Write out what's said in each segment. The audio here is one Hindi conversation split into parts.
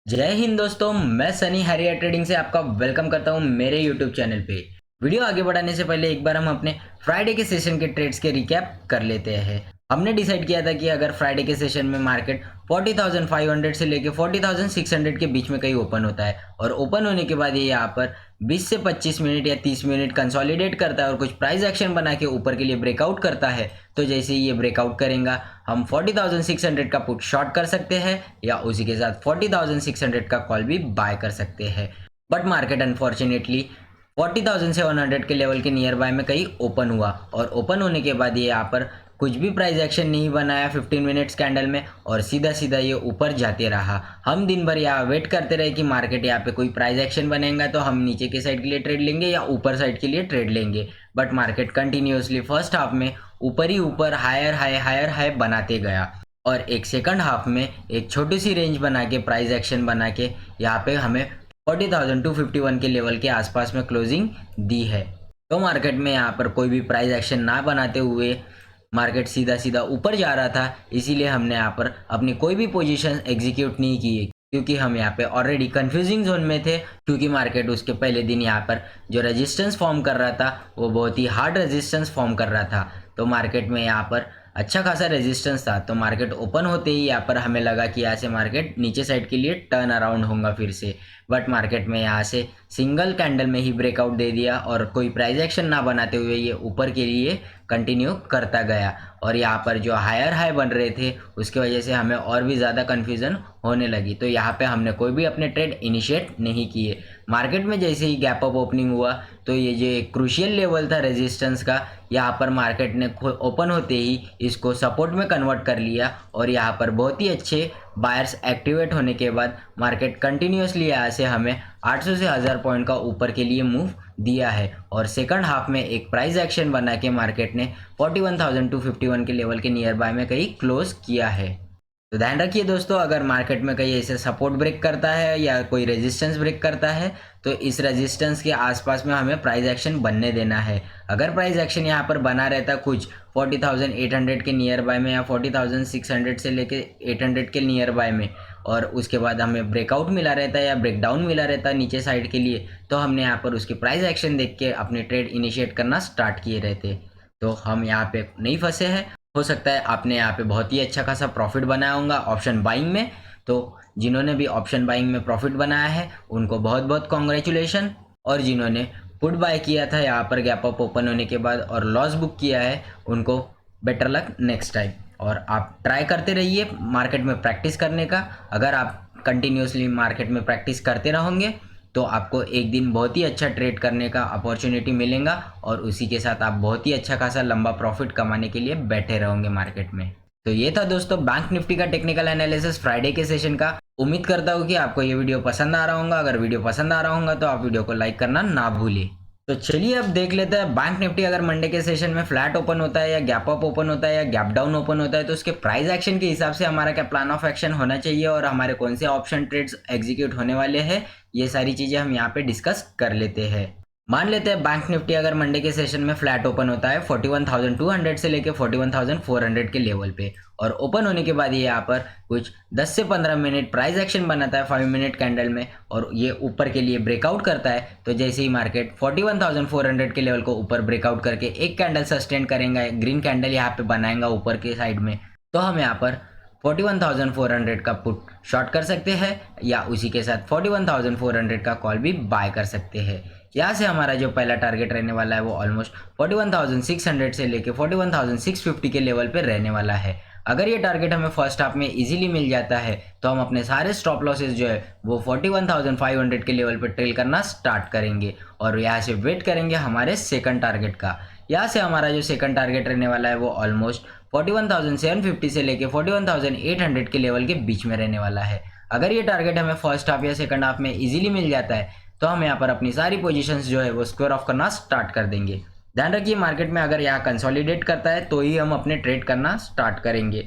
जय हिंद दोस्तों, मैं सनी हरियर ट्रेडिंग से आपका वेलकम करता हूं मेरे यूट्यूब चैनल पे। वीडियो आगे बढ़ाने से पहले एक बार हम अपने फ्राइडे के सेशन के ट्रेड्स के रिकैप कर लेते हैं। हमने डिसाइड किया था कि अगर फ्राइडे के सेशन में मार्केट 40,500 से लेके 40,600 के बीच में कहीं ओपन होता है और ओपन होने के बाद ये यहाँ पर 20 से 25 मिनट या 30 मिनट कंसोलिडेट करता है और कुछ प्राइस एक्शन बना के ऊपर के लिए ब्रेकआउट करता है, तो जैसे ही ये ब्रेकआउट करेगा हम 40,600 का पुट शॉर्ट कर सकते हैं या उसी के साथ 40,600 का कॉल भी बाय कर सकते हैं। बट मार्केट अनफॉर्चुनेटली 40,700 के लेवल के नियर बाय में कहीं ओपन हुआ और ओपन होने के बाद ये यहाँ पर कुछ भी प्राइस एक्शन नहीं बनाया 15 मिनट्स कैंडल में और सीधा सीधा ये ऊपर जाते रहा। हम दिन भर यहाँ वेट करते रहे कि मार्केट यहाँ पे कोई प्राइस एक्शन बनेगा तो हम नीचे के साइड के लिए ट्रेड लेंगे या ऊपर साइड के लिए ट्रेड लेंगे। But market continuously first half में ऊपर ही ऊपर हायर हाई बनाते गया और एक सेकंड हाफ में एक छोटी सी रेंज बना के प्राइस एक्शन बना के यहाँ पे हमें 40,251 के लेवल के आसपास में क्लोजिंग दी है। तो मार्केट में यहाँ पर कोई भी प्राइस एक्शन ना बनाते हुए मार्केट सीधा सीधा ऊपर जा रहा था, इसीलिए हमने यहाँ पर अपनी कोई भी पोजीशन एग्जीक्यूट नहीं की है क्योंकि हम यहाँ पे ऑलरेडी कंफ्यूजिंग जोन में थे। क्योंकि मार्केट उसके पहले दिन यहाँ पर जो रेजिस्टेंस फॉर्म कर रहा था वो बहुत ही हार्ड रेजिस्टेंस फॉर्म कर रहा था, तो मार्केट में यहाँ पर अच्छा खासा रेजिस्टेंस था। तो मार्केट ओपन होते ही यहाँ पर हमें लगा कि यहाँ से मार्केट नीचे साइड के लिए टर्न अराउंड होगा फिर से, बट मार्केट में यहाँ से सिंगल कैंडल में ही ब्रेकआउट दे दिया और कोई प्राइस एक्शन ना बनाते हुए ये ऊपर के लिए कंटिन्यू करता गया और यहाँ पर जो हायर हाई बन रहे थे उसकी वजह से हमें और भी ज़्यादा कन्फ्यूज़न होने लगी। तो यहाँ पे हमने कोई भी अपने ट्रेड इनिशिएट नहीं किए। मार्केट में जैसे ही गैप अप ओपनिंग हुआ तो ये जो एक क्रूशियल लेवल था रेजिस्टेंस का, यहाँ पर मार्केट ने ओपन होते ही इसको सपोर्ट में कन्वर्ट कर लिया और यहाँ पर बहुत ही अच्छे बायर्स एक्टिवेट होने के बाद मार्केट कंटिन्यूसली यहाँ से हमें 800 से 1000 पॉइंट का ऊपर के लिए मूव दिया है और सेकंड हाफ में एक प्राइस एक्शन बना के मार्केट ने 41,251 के लेवल के नियर बाय में कहीं क्लोज किया है। तो ध्यान रखिए दोस्तों, अगर मार्केट में कहीं ऐसे सपोर्ट ब्रेक करता है या कोई रेजिस्टेंस ब्रेक करता है तो इस रेजिस्टेंस के आसपास में हमें प्राइस एक्शन बनने देना है। अगर प्राइस एक्शन यहाँ पर बना रहता कुछ 40,800 के नियर बाय में या 40,600 से लेके 800 के नियर बाय में और उसके बाद हमें ब्रेकआउट मिला रहता है या ब्रेकडाउन मिला रहता है नीचे साइड के लिए, तो हमने यहाँ पर उसकी प्राइस एक्शन देख के अपने ट्रेड इनिशिएट करना स्टार्ट किए रहते। तो हम यहाँ पे नहीं फंसे हैं। हो सकता है आपने यहाँ पे बहुत ही अच्छा खासा प्रॉफिट बनाया होगा ऑप्शन बाइंग में। तो जिन्होंने भी ऑप्शन बाइंग में प्रॉफिट बनाया है उनको बहुत बहुत कॉन्ग्रेचुलेशन, और जिन्होंने पुट बाय किया था यहाँ पर गैप अप ओपन होने के बाद और लॉस बुक किया है उनको बेटर लक नेक्स्ट टाइम। और आप ट्राई करते रहिए मार्केट में प्रैक्टिस करने का। अगर आप कंटिन्यूसली मार्केट में प्रैक्टिस करते रहोगे तो आपको एक दिन बहुत ही अच्छा ट्रेड करने का अपॉर्चुनिटी मिलेगा और उसी के साथ आप बहुत ही अच्छा खासा लंबा प्रॉफिट कमाने के लिए बैठे रहोगे मार्केट में। तो ये था दोस्तों बैंक निफ्टी का टेक्निकल एनालिसिस फ्राइडे के सेशन का। उम्मीद करता हूँ कि आपको ये वीडियो पसंद आ रहा होगा। अगर वीडियो पसंद आ रहा होगा तो आप वीडियो को लाइक करना ना भूलिए। तो चलिए अब देख लेते हैं बैंक निफ्टी अगर मंडे के सेशन में फ्लैट ओपन होता है या गैप अप ओपन होता है या गैप डाउन ओपन होता है तो उसके प्राइस एक्शन के हिसाब से हमारा क्या प्लान ऑफ एक्शन होना चाहिए और हमारे कौन से ऑप्शन ट्रेड्स एग्जीक्यूट होने वाले हैं, ये सारी चीजें हम यहाँ पे डिस्कस कर लेते हैं। मान लेते हैं बैंक निफ्टी अगर मंडे के सेशन में फ्लैट ओपन होता है 41,200 से लेके 41,400 के लेवल पे और ओपन होने के बाद ये यहाँ पर कुछ 10 से 15 मिनट प्राइस एक्शन बनाता है 5 मिनट कैंडल में और ये ऊपर के लिए ब्रेकआउट करता है। तो जैसे ही मार्केट 41,400 के लेवल को ऊपर ब्रेकआउट करके एक कैंडल सस्टेन करेंगे, ग्रीन कैंडल यहाँ पे बनाएगा ऊपर के साइड में, तो हम यहाँ पर 41,400 का पुट शॉर्ट कर सकते हैं या उसी के साथ 41,400 का कॉल भी बाय कर सकते हैं। यहाँ से हमारा जो पहला टारगेट रहने वाला है वो ऑलमोस्ट 41,600 से लेके 41,650 के लेवल पे रहने वाला है। अगर ये टारगेट हमें फर्स्ट हाफ में इजीली मिल जाता है तो हम अपने सारे स्टॉप लॉसेस जो है वो 41,500 के लेवल पे ट्रेल करना स्टार्ट करेंगे और यहाँ से वेट करेंगे हमारे सेकंड टारगेट का। यहाँ से हमारा जो सेकंड टारगेट रहने वाला है वो ऑलमोस्ट 41,750 से लेके 41,800 के लेवल के बीच में रहने वाला है। अगर ये टारगेट हमें फर्स्ट हाफ या सेकंड हाफ में इजीली मिल जाता है तो हम यहाँ पर अपनी सारी पोजीशंस जो है वो स्क्वायर ऑफ करना स्टार्ट कर देंगे। ध्यान रखिए मार्केट में अगर यहाँ कंसोलिडेट करता है तो ही हम अपने ट्रेड करना स्टार्ट करेंगे।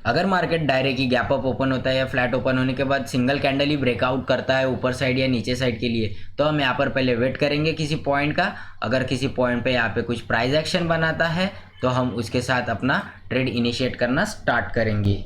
अगर मार्केट डायरेक्ट ही गैप अप ओपन होता है या फ्लैट ओपन होने के बाद सिंगल कैंडल ही ब्रेकआउट करता है ऊपर साइड या नीचे साइड के लिए तो हम यहाँ पर पहले वेट करेंगे किसी पॉइंट का। अगर किसी पॉइंट पे यहाँ पे कुछ प्राइस एक्शन बनाता है तो हम उसके साथ अपना ट्रेड इनिशिएट करना स्टार्ट करेंगे।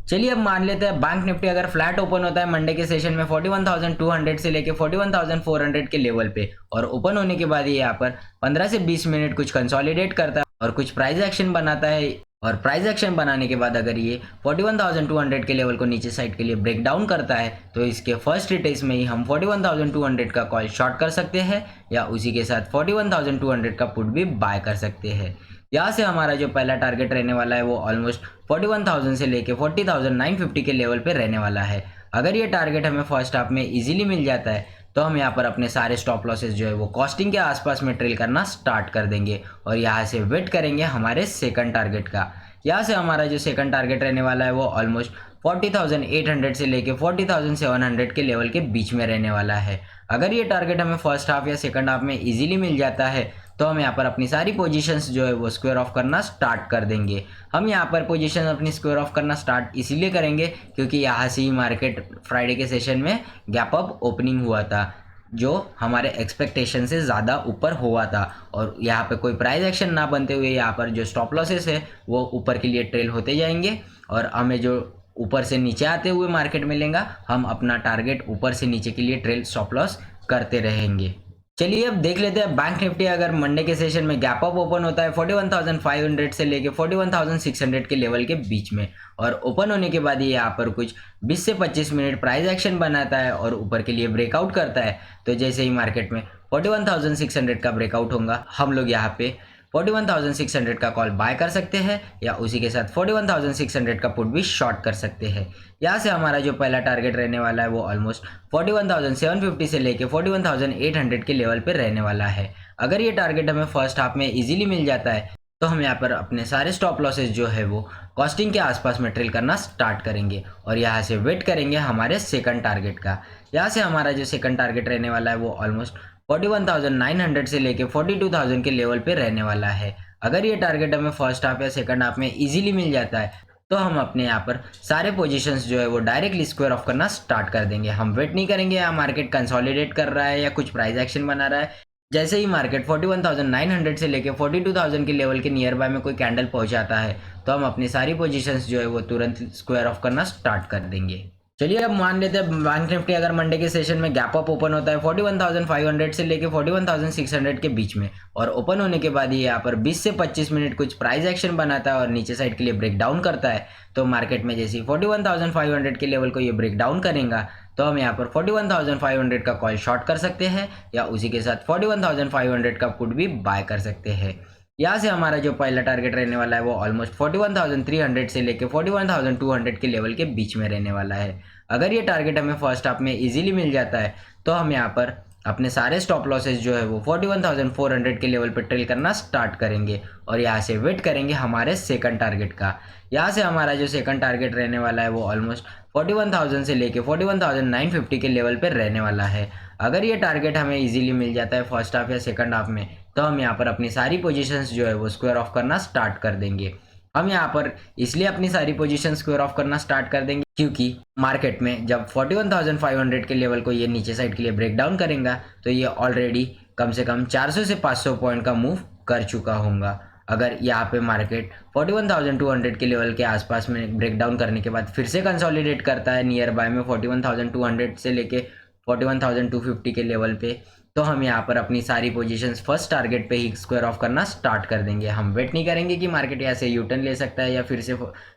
चलिए अब मान लेते हैं बैंक निफ्टी अगर फ्लैट ओपन होता है मंडे के सेशन में 41,200 से लेके 41,400 के लेवल पे, और ओपन होने के बाद ये यहाँ पर 15 से 20 मिनट कुछ कंसोलिडेट करता है और कुछ प्राइस एक्शन बनाता है, और प्राइस एक्शन बनाने के बाद अगर ये 41,200 के लेवल को नीचे साइड के लिए ब्रेक डाउन करता है तो इसके फर्स्ट रिटेस्ट में ही हम 41,200 का कॉल शॉर्ट कर सकते हैं या उसी के साथ 41,200 का पुट भी बाय कर सकते हैं। यहाँ से हमारा जो पहला टारगेट रहने वाला है वो ऑलमोस्ट 41,000 से लेके 40,950 के लेवल पे रहने वाला है। अगर ये टारगेट हमें फर्स्ट हाफ में इजीली मिल जाता है तो हम यहाँ पर अपने सारे स्टॉप लॉसेस जो है वो कॉस्टिंग के आसपास में ट्रेल करना स्टार्ट कर देंगे और यहाँ से वेट करेंगे हमारे सेकंड टारगेट का। यहाँ से हमारा जो सेकंड टारगेट रहने वाला है वो ऑलमोस्ट 40,800 से लेके 40,700 के लेवल के बीच में रहने वाला है। अगर ये टारगेट हमें फर्स्ट हाफ या सेकंड हाफ में इजीली मिल जाता है तो हम यहाँ पर अपनी सारी पोजीशंस जो है वो स्क्वायर ऑफ करना स्टार्ट कर देंगे। हम यहाँ पर पोजीशन अपनी स्क्वायर ऑफ करना स्टार्ट इसीलिए करेंगे क्योंकि यहाँ से ही मार्केट फ्राइडे के सेशन में गैप अप ओपनिंग हुआ था जो हमारे एक्सपेक्टेशन से ज़्यादा ऊपर हुआ था, और यहाँ पे कोई प्राइस एक्शन ना बनते हुए यहाँ पर जो स्टॉप लॉसेस है वो ऊपर के लिए ट्रेल होते जाएंगे और हमें जो ऊपर से नीचे आते हुए मार्केट मिलेगा हम अपना टारगेट ऊपर से नीचे के लिए ट्रेल स्टॉप लॉस करते रहेंगे। चलिए अब देख लेते हैं बैंक निफ्टी अगर मंडे के सेशन में गैप अप ओपन होता है 41,500 से लेके 41,600 के लेवल के बीच में, और ओपन होने के बाद ये यहाँ पर कुछ 20 से 25 मिनट प्राइस एक्शन बनाता है और ऊपर के लिए ब्रेकआउट करता है। तो जैसे ही मार्केट में 41,600 का ब्रेकआउट होगा हम लोग यहाँ पे 41,600 का कॉल बाय कर सकते हैं या उसी के साथ 41,600 का पुट भी शॉर्ट कर सकते हैं। यहाँ से हमारा जो पहला टारगेट रहने वाला है वो ऑलमोस्ट 41,750 से लेके 41,800 के लेवल पे रहने वाला है। अगर ये टारगेट हमें फर्स्ट हाफ में इजीली मिल जाता है तो हम यहाँ पर अपने सारे स्टॉप लॉसेस जो है वो कॉस्टिंग के आसपास में ट्रेल करना स्टार्ट करेंगे और यहाँ से वेट करेंगे हमारे सेकंड टारगेट का। यहाँ से हमारा जो सेकंड टारगेट रहने वाला है वो ऑलमोस्ट 41,900 से लेके 42,000 के लेवल पे रहने वाला है। अगर ये टारगेट हमें फर्स्ट हाफ या सेकंड हाफ में इजीली मिल जाता है तो हम अपने यहाँ पर सारे पोजीशंस जो है वो डायरेक्टली स्क्वायर ऑफ करना स्टार्ट कर देंगे। हम वेट नहीं करेंगे यहाँ मार्केट कंसोलिडेट कर रहा है या कुछ प्राइस एक्शन बना रहा है। जैसे ही मार्केट 41,900 से लेके 42,000 के लेवल के नियर बाय में कोई कैंडल पहुंचाता है तो हम अपनी सारी पोजीशंस जो है वो तुरंत स्क्वायर ऑफ करना स्टार्ट कर देंगे। चलिए अब मान लेते हैं बैंक निफ्टी अगर मंडे के सेशन में गैप अप ओपन होता है 41,500 से लेके 41,600 के बीच में, और ओपन होने के बाद ये यहाँ पर 20 से 25 मिनट कुछ प्राइस एक्शन बनाता है और नीचे साइड के लिए ब्रेक डाउन करता है। तो मार्केट में जैसे 41,500 के लेवल को ये ब्रेक डाउन करेगा तो हम यहाँ पर 41,500 का कॉल शॉर्ट कर सकते हैं या उसी के साथ 41,500 का पुट भी बाय कर सकते हैं। यहाँ से हमारा जो पहला टारगेट रहने वाला है वो ऑलमोस्ट 41,300 से लेके 41,200 के लेवल के बीच में रहने वाला है। अगर ये टारगेट हमें फर्स्ट हाफ में इजीली मिल जाता है तो हम यहाँ पर अपने सारे स्टॉप लॉसेस जो है वो 41,400 के लेवल पर ट्रेल करना स्टार्ट करेंगे और यहाँ से वेट करेंगे हमारे सेकंड टारगेट का। यहाँ से हमारा जो सेकंड टारगेट रहने वाला है वो ऑलमोस्ट 41,000 से लेके 41,950 के लेवल पर रहने वाला है। अगर ये टारगेट हमें इजीली मिल जाता है फर्स्ट हाफ या सेकंड हाफ में तो हम यहाँ पर अपनी सारी पोजीशंस जो है वो स्क्वायर ऑफ करना स्टार्ट कर देंगे। हम यहाँ पर इसलिए अपनी सारी पोजीशन स्क्वायर ऑफ करना स्टार्ट कर देंगे क्योंकि मार्केट में जब 41,500 के लेवल को ये नीचे साइड के लिए ब्रेक डाउन करेगा तो ये ऑलरेडी कम से कम 400 से 500 पॉइंट का मूव कर चुका होगा। अगर यहाँ पे मार्केट 41,200 के लेवल के आसपास में ब्रेक डाउन करने के बाद फिर से कंसोलिडेट करता है नियर बाय में 41,200 से लेके 41,250 के लेवल पे, तो हम यहाँ पर अपनी सारी पोजीशंस फर्स्ट टारगेट पे ही स्क्वायर ऑफ करना स्टार्ट कर देंगे। हम वेट नहीं करेंगे कि मार्केट यहाँ से यूटर्न ले सकता है या फिर से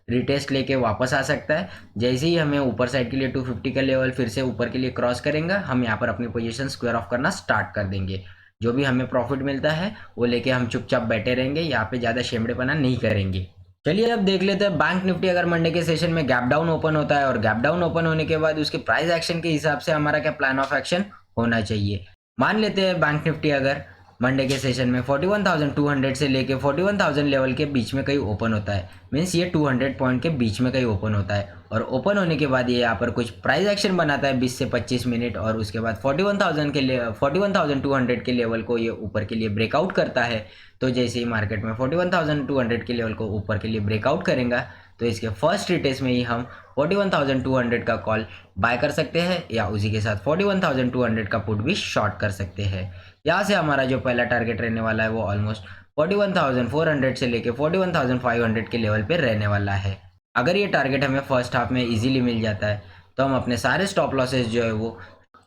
रिटेस्ट लेके वापस आ सकता है। जैसे ही हमें ऊपर साइड के लिए 250 का लेवल फिर से ऊपर के लिए क्रॉस करेंगे हम यहाँ पर अपनी पोजीशन स्क्वायर ऑफ करना स्टार्ट कर देंगे। जो भी हमें प्रॉफिट मिलता है वो लेके हम चुपचाप बैठे रहेंगे, यहाँ पे ज़्यादा शेमड़ेपना नहीं करेंगे। चलिए अब देख लेते हैं बैंक निफ्टी अगर मंडे के सेशन में गैप डाउन ओपन होता है और गैप डाउन ओपन होने के बाद उसके प्राइस एक्शन के हिसाब से हमारा क्या प्लान ऑफ एक्शन होना चाहिए। मान लेते हैं बैंक निफ्टी अगर मंडे के सेशन में 41,200 से लेके 41,000 लेवल के बीच में कहीं ओपन होता है, मीन्स ये 200 पॉइंट के बीच में कहीं ओपन होता है और ओपन होने के बाद ये यहाँ पर कुछ प्राइस एक्शन बनाता है 20 से 25 मिनट और उसके बाद 41,200 के लेवल को ये ऊपर के लिए ब्रेकआउट करता है। तो जैसे ही मार्केट में 41,200 के लेवल को ऊपर के लिए ब्रेकआउट करेगा तो इसके फर्स्ट रिटेस्ट में ही हम 41,200 का कॉल बाय कर सकते हैं या उसी के साथ 41,200 का पुट भी शॉर्ट कर सकते हैं। यहाँ से हमारा जो पहला टारगेट रहने वाला है वो ऑलमोस्ट 41,400 से लेके 41,500 के लेवल पे रहने वाला है। अगर ये टारगेट हमें फर्स्ट हाफ में इजीली मिल जाता है तो हम अपने सारे स्टॉप लॉसेस जो है वो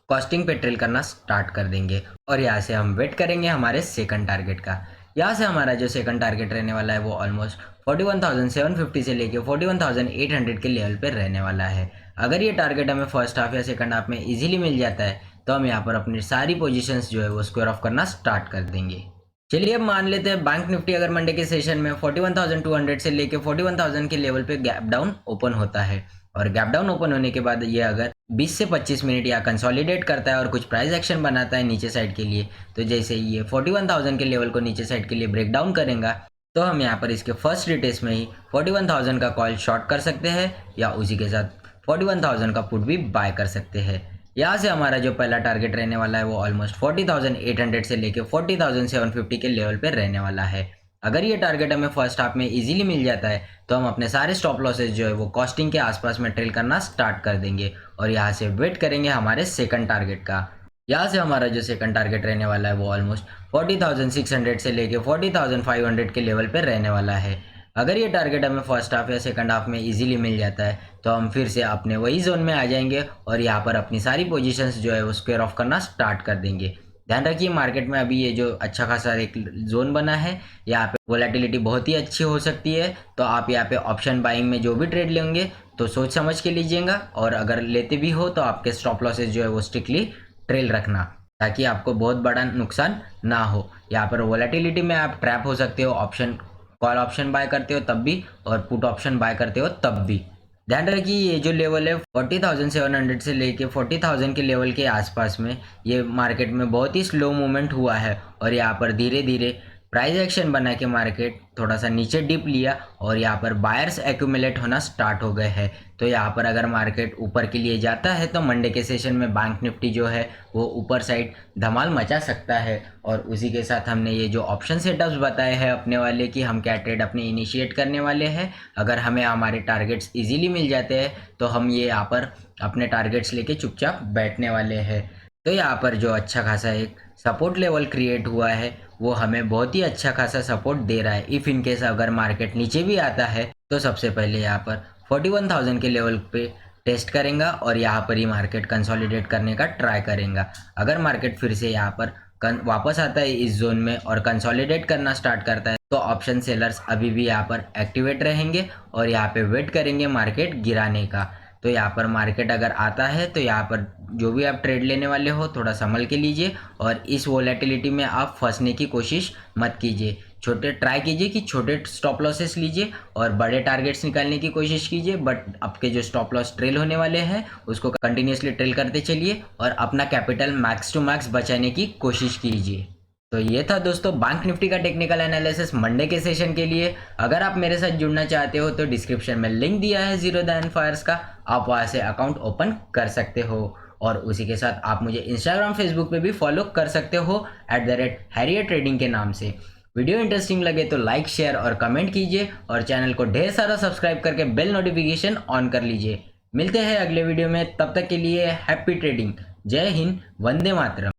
कॉस्टिंग पे ट्रेल करना स्टार्ट कर देंगे और यहाँ से हम वेट करेंगे हमारे सेकंड टारगेट का। यहाँ से हमारा जो सेकंड टारगेट रहने वाला है वो ऑलमोस्ट 41,750 से लेके 41,800 के लेवल पे रहने वाला है। अगर ये टारगेट हमें फर्स्ट हाफ या सेकंड हाफ में इजीली मिल जाता है तो हम यहाँ पर अपनी सारी पोजीशंस जो है वो स्क्वायर ऑफ करना स्टार्ट कर देंगे। चलिए अब मान लेते हैं बैंक निफ्टी अगर मंडे के सेशन में 41,200 से लेके 41,000 के लेवल पे गैप डाउन ओपन होता है और गैप डाउन ओपन होने के बाद ये अगर 20 से 25 मिनट या कंसोलिडेट करता है और कुछ प्राइस एक्शन बनाता है नीचे साइड के लिए, तो जैसे ये 41,000 के लेवल को नीचे साइड के लिए ब्रेक डाउन करेगा तो हम यहाँ पर इसके फर्स्ट रिटेस्ट में ही 41,000 का कॉल शॉर्ट कर सकते हैं या उसी के साथ 41,000 का पुट भी बाय कर सकते हैं। यहाँ से हमारा जो पहला टारगेट रहने वाला है वो ऑलमोस्ट 40,800 से लेके 40,750 के लेवल पे रहने वाला है। अगर ये टारगेट हमें फर्स्ट हाफ में इजीली मिल जाता है तो हम अपने सारे स्टॉप लॉसेस जो है वो कॉस्टिंग के आसपास में ट्रेल करना स्टार्ट कर देंगे और यहाँ से वेट करेंगे हमारे सेकंड टारगेट का। यहाँ से हमारा जो सेकंड टारगेट रहने वाला है वो ऑलमोस्ट 40,600 से लेके 40,500 के लेवल पे रहने वाला है। अगर ये टारगेट हमें फर्स्ट हाफ या सेकंड हाफ में इजीली मिल जाता है तो हम फिर से अपने वही जोन में आ जाएंगे और यहाँ पर अपनी सारी पोजीशंस जो है वो स्क्वायर ऑफ करना स्टार्ट कर देंगे। ध्यान रखिए मार्केट में अभी ये जो अच्छा खासा एक जोन बना है, यहाँ पे वोलेटिलिटी बहुत ही अच्छी हो सकती है, तो आप यहाँ पे ऑप्शन बाइंग में जो भी ट्रेड लेंगे तो सोच समझ के लीजिएगा और अगर लेते भी हो तो आपके स्टॉप लॉसेस जो है वो स्ट्रिक्टली ट्रेल रखना ताकि आपको बहुत बड़ा नुकसान ना हो। यहाँ पर वोलेटिलिटी में आप ट्रैप हो सकते हो, ऑप्शन कॉल ऑप्शन बाय करते हो तब भी और पुट ऑप्शन बाय करते हो तब भी। ध्यान रखिए ये जो लेवल है 40,700 से लेके 40,000 के लेवल के आसपास में ये मार्केट में बहुत ही स्लो मूवमेंट हुआ है और यहाँ पर धीरे धीरे प्राइस एक्शन बना के मार्केट थोड़ा सा नीचे डिप लिया और यहाँ पर बायर्स एक्यूमुलेट होना स्टार्ट हो गए हैं। तो यहाँ पर अगर मार्केट ऊपर के लिए जाता है तो मंडे के सेशन में बैंक निफ्टी जो है वो ऊपर साइड धमाल मचा सकता है। और उसी के साथ हमने ये जो ऑप्शन सेटअप्स बताए हैं अपने वाले कि हम क्या ट्रेड अपने इनिशिएट करने वाले हैं, अगर हमें हमारे टारगेट्स इजीली मिल जाते हैं तो हम ये यहाँ पर अपने टारगेट्स लेके चुपचाप बैठने वाले हैं। तो यहाँ पर जो अच्छा खासा एक सपोर्ट लेवल क्रिएट हुआ है वो हमें बहुत ही अच्छा खासा सपोर्ट दे रहा है। इफ़ इन केस अगर मार्केट नीचे भी आता है तो सबसे पहले यहाँ पर 41,000 के लेवल पे टेस्ट करेगा और यहाँ पर ही मार्केट कंसोलिडेट करने का ट्राई करेगा। अगर मार्केट फिर से यहाँ पर वापस आता है इस जोन में और कंसोलिडेट करना स्टार्ट करता है तो ऑप्शन सेलर्स अभी भी यहाँ पर एक्टिवेट रहेंगे और यहाँ पे वेट करेंगे मार्केट गिराने का। तो यहाँ पर मार्केट अगर आता है तो यहाँ पर जो भी आप ट्रेड लेने वाले हो थोड़ा संभल के लीजिए और इस वोलेटिलिटी में आप फंसने की कोशिश मत कीजिए। छोटे ट्राई कीजिए कि छोटे स्टॉप लॉसेस लीजिए और बड़े टारगेट्स निकालने की कोशिश कीजिए, बट आपके जो स्टॉप लॉस ट्रेल होने वाले हैं उसको कंटिन्यूसली ट्रेल करते चलिए और अपना कैपिटल मैक्स टू मैक्स बचाने की कोशिश कीजिए। तो ये था दोस्तों बैंक निफ्टी का टेक्निकल एनालिसिस मंडे के सेशन के लिए। अगर आप मेरे साथ जुड़ना चाहते हो तो डिस्क्रिप्शन में लिंक दिया है जीरो द एंड फायर्स का, आप वहाँ से अकाउंट ओपन कर सकते हो और उसी के साथ आप मुझे इंस्टाग्राम फेसबुक पे भी फॉलो कर सकते हो @हैरियर ट्रेडिंग के नाम से। वीडियो इंटरेस्टिंग लगे तो लाइक शेयर और कमेंट कीजिए और चैनल को ढेर सारा सब्सक्राइब करके बेल नोटिफिकेशन ऑन कर लीजिए। मिलते हैं अगले वीडियो में, तब तक के लिए हैप्पी ट्रेडिंग। जय हिंद, वंदे मातरम।